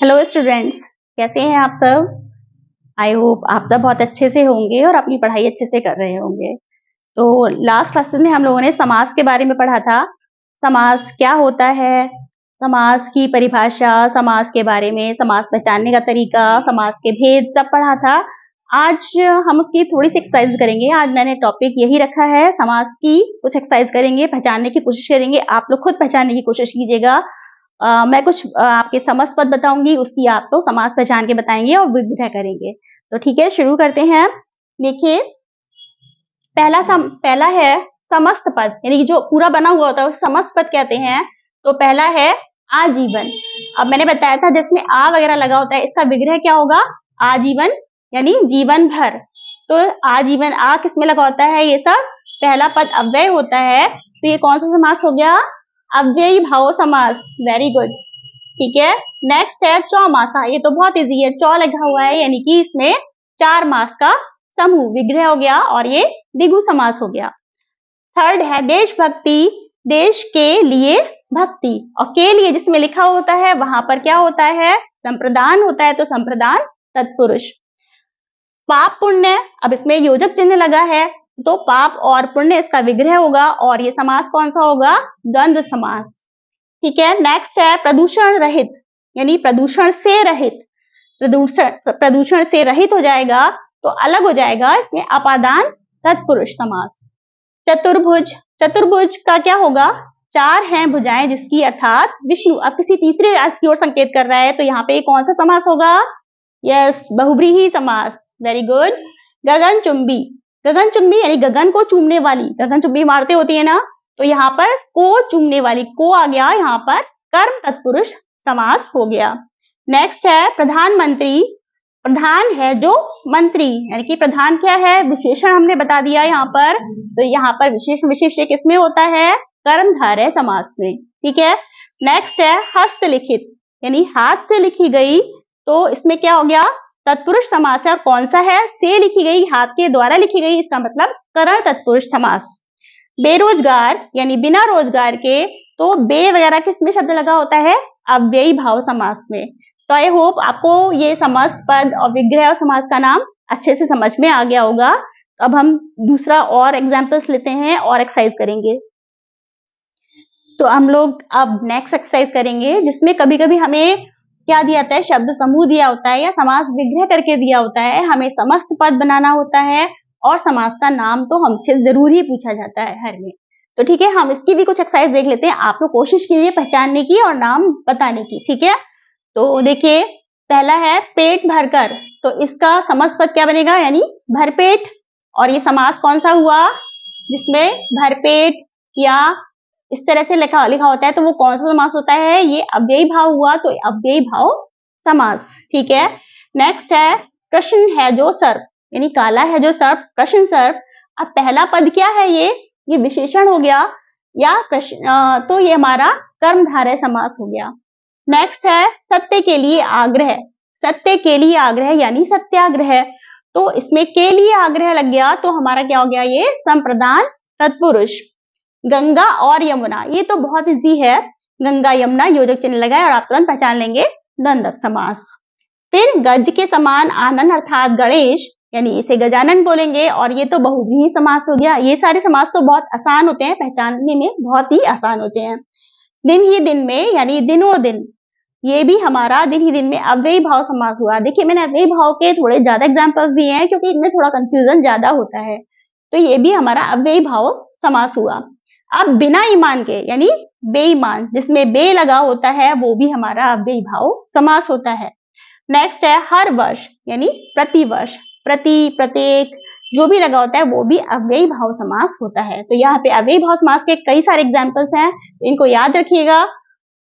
Hello students, कैसे हैं आप सब। आई होप आप सब बहुत अच्छे से होंगे और अपनी पढ़ाई अच्छे से कर रहे होंगे। तो लास्ट क्लास में हम लोगों ने समास के बारे में पढ़ा था। समास क्या होता है, समास की परिभाषा, समास के बारे में, समास पहचानने का तरीका, समास के भेद सब पढ़ा था। आज हम उसकी थोड़ी सी एक्सरसाइज करेंगे। आज मैंने टॉपिक यही रखा है, समास की कुछ एक्सरसाइज करेंगे, पहचानने की कोशिश करेंगे। आप लोग खुद पहचानने की कोशिश कीजिएगा। मैं कुछ आपके समास पद बताऊंगी, उसकी आप तो समास पहचान के बताएंगे और विग्रह करेंगे। तो ठीक है, शुरू करते हैं। देखिए, पहला है समस्त पद, यानी कि जो पूरा बना हुआ होता है उसे समस्त पद कहते हैं। तो पहला है आजीवन। अब मैंने बताया था जिसमें आ वगैरह लगा होता है, इसका विग्रह क्या होगा, आजीवन, यानी जीवन भर। तो आजीवन, आ किसमें लगा होता है, ये सब पहला पद अव्यय होता है। तो ये कौन सा समास हो गया, अव्ययी भाव समास। वेरी गुड, ठीक है। नेक्स्ट है चौमासा। ये तो बहुत इजी है, चौ लगा हुआ है, यानी कि इसमें 4 मास का समूह, विग्रह हो गया और ये द्विगु समास हो गया। थर्ड है देशभक्ति, देश के लिए भक्ति, और के लिए जिसमें लिखा होता है वहां पर क्या होता है, संप्रदान होता है, तो संप्रदान तत्पुरुष। पाप पुण्य, अब इसमें योजक चिन्ह लगा है, तो पाप और पुण्य इसका विग्रह होगा और ये समास कौन सा होगा, द्वंद्व समास। ठीक है। नेक्स्ट है प्रदूषण रहित, यानी प्रदूषण से रहित। प्रदूषण से रहित हो जाएगा तो अलग हो जाएगा, इसमें अपादान तत्पुरुष समास। चतुर्भुज, चतुर्भुज का क्या होगा, 4 हैं भुजाएं जिसकी, अर्थात विष्णु। अब किसी तीसरे अर्थ की ओर संकेत कर रहा है, तो यहाँ पे कौन सा समास होगा, यस, बहुव्रीहि समास। Very good. गगनचुंबी, गगनचुंबी यानी गगन को चूमने वाली, गगनचुंबी इमारतें होती है ना, तो यहाँ पर को चूमने वाली, को आ गया, यहाँ पर कर्म तत्पुरुष समास हो गया। नेक्स्ट है प्रधानमंत्री। प्रधान है जो मंत्री, यानी कि प्रधान क्या है, विशेषण हमने बता दिया यहाँ पर। तो यहाँ पर विशेष्य किसमें होता है, कर्मधारय समास में। ठीक है। नेक्स्ट है हस्तलिखित, यानी हाथ से लिखी गई, तो इसमें क्या हो गया, तत्पुरुष समास है। और कौन सा है, से लिखी गई, हाथ के द्वारा लिखी गई, इसका मतलब करण तत्पुरुष समास। बेरोजगार यानी बिना रोजगार के, तो बे वगैरह किसमें शब्द लगा होता है, अव्ययी भाव समास में। तो आई होप आपको ये समस्त पद और विग्रह और समास का नाम अच्छे से समझ में आ गया होगा। अब हम दूसरा और एग्जाम्पल्स लेते हैं और एक्सरसाइज करेंगे। तो हम लोग अब नेक्स्ट एक्सरसाइज करेंगे, जिसमें कभी कभी हमें क्या दिया जाता है, शब्द समूह दिया होता है या समास विग्रह करके दिया होता है, हमें समस्त पद बनाना होता है और समास का नाम तो हमसे जरूर ही पूछा जाता है हर में। तो ठीक है, हम इसकी भी कुछ एक्सरसाइज देख लेते हैं। आप लोग कोशिश कीजिए पहचानने की और नाम बताने की। ठीक है, तो देखिए, पहला है पेट भरकर, तो इसका समस्त पद क्या बनेगा, यानी भरपेट। और ये समास कौन सा हुआ, जिसमें भरपेट या इस तरह से लिखा होता है, तो वो कौन सा समास होता है, ये अव्ययी भाव हुआ, तो अव्ययी भाव समास। ठीक है। नेक्स्ट है कृष्ण है जो सर्प, यानी काला है जो सर्प, कृष्ण सर्प। अब पहला पद क्या है, ये विशेषण हो गया या कृष्ण, तो ये हमारा कर्मधारय समास हो गया। नेक्स्ट है सत्य के लिए आग्रह, सत्य के लिए आग्रह यानी सत्याग्रह, तो इसमें के लिए आग्रह लग गया, तो हमारा क्या हो गया, ये संप्रदान तत्पुरुष। गंगा और यमुना, ये तो बहुत इजी है, गंगा यमुना योजक चिन्ह लगाए और आप तुरंत पहचान लेंगे, द्वंद्व समास। फिर गज के समान आनंद अर्थात गणेश, यानी इसे गजानन बोलेंगे, और ये तो बहुव्रीहि समास हो गया। ये सारे समास तो बहुत आसान होते हैं, पहचानने में बहुत ही आसान होते हैं। दिन ही दिन में, यानी दिनों दिन, ये भी हमारा दिन ही दिन में अव्ययी भाव समास हुआ। देखिए, मैंने अव्ययी भाव के थोड़े ज्यादा एग्जांपल्स दिए हैं क्योंकि इनमें थोड़ा कंफ्यूजन ज्यादा होता है, तो ये भी हमारा अव्ययी भाव समास हुआ। अब बिना ईमान के, यानी बेईमान, जिसमें बे लगा होता है, वो भी हमारा अव्ययी भाव समास होता है। नेक्स्ट है हर वर्ष, यानी प्रति वर्ष, प्रति, प्रत्येक, जो भी लगा होता है वो भी अव्ययी भाव समास होता है। तो यहाँ पे अव्ययी भाव समास के कई सारे एग्जाम्पल्स हैं, तो इनको याद रखिएगा।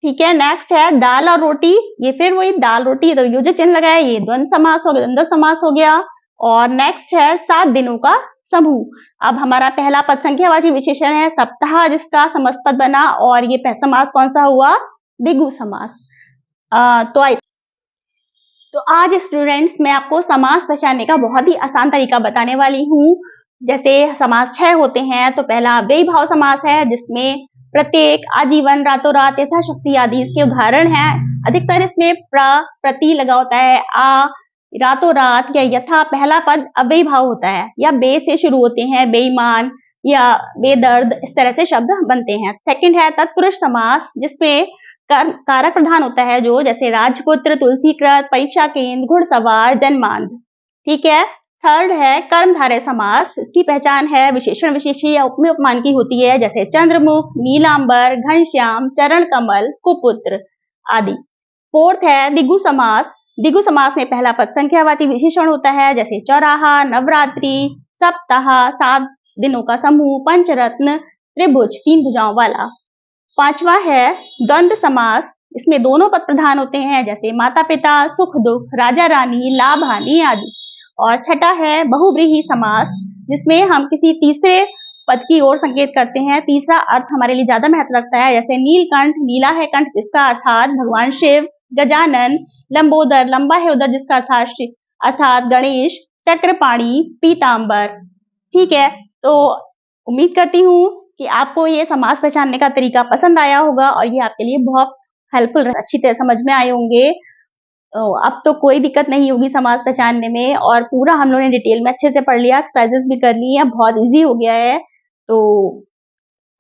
ठीक है। नेक्स्ट है दाल और रोटी, ये फिर वही दाल रोटी, तो योजक चिन्ह लगाया, ये द्वंद्व समास हो गया, द्वंद्व समास हो गया। और नेक्स्ट है 7 दिनों का समूह। अब हमारा पहला पद संख्यावाची विशेषण है सप्ताह, जिसका समस्त पद बना, और ये समास कौन सा हुआ, द्विगु समास। तो आज स्टूडेंट्स मैं आपको समास पहचानने का बहुत ही आसान तरीका बताने वाली हूँ। जैसे समास 6 होते हैं, तो पहला अव्ययी भाव समास है, जिसमें प्रत्येक, आजीवन, रातों रात, यथाशक्ति आदि इसके उदाहरण हैं। अधिकतर इसमें प्रति लगा होता है। आ, रातों रात या यथा पहला पद अव्ययी भाव होता है, या बे से शुरू होते हैं, बेईमान या बेदर्द, इस तरह से शब्द बनते हैं। सेकंड है तत्पुरुष समास, जिसमें कारक प्रधान होता है, जो जैसे राजपुत्र, तुलसीकृत, परीक्षा केंद्र, घुड़सवार, जन्मांध। ठीक है। थर्ड है कर्मधारय समास। इसकी पहचान है विशेषण विशेषी या उपमेय उपमान की होती है, जैसे चंद्रमुख, नीलांबर, घनश्याम, चरण कमल, कुपुत्र आदि। फोर्थ है दिगु समास। दिगु समास में पहला पद संख्यावाची विशेषण होता है, जैसे चौराहा, नवरात्रि, सप्ताह, 7 दिनों का समूह, पंचरत्न, त्रिभुज, 3 भुजाओं वाला। पांचवा है द्वंद्व समास। इसमें दोनों पद प्रधान होते हैं, जैसे माता पिता, सुख दुख, राजा रानी, लाभ हानि आदि। और छठा है बहुव्रीहि समास, जिसमें हम किसी तीसरे पद की ओर संकेत करते हैं। तीसरा अर्थ हमारे लिए ज्यादा महत्व रखता है, जैसे नीलकंठ, नीला है कंठ जिसका अर्थात भगवान शिव, गजानन, लंबोदर, लंबा है उदर जिसका अर्थात गणेश, चक्रपाणी, पीतांबर। ठीक है। तो उम्मीद करती हूँ कि आपको ये समास पहचानने का तरीका पसंद आया होगा और ये आपके लिए बहुत हेल्पफुल, अच्छी तरह समझ में आए होंगे। अब तो कोई दिक्कत नहीं होगी समास पहचानने में, और पूरा हम लोगों ने डिटेल में अच्छे से पढ़ लिया, एक्सरसाइजेस भी कर ली है, बहुत इजी हो गया है। तो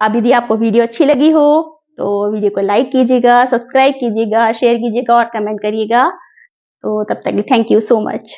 अब यदि आपको वीडियो अच्छी लगी हो तो वीडियो को लाइक कीजिएगा, सब्सक्राइब कीजिएगा, शेयर कीजिएगा और कमेंट करिएगा। तो तब तक थैंक यू सो मच।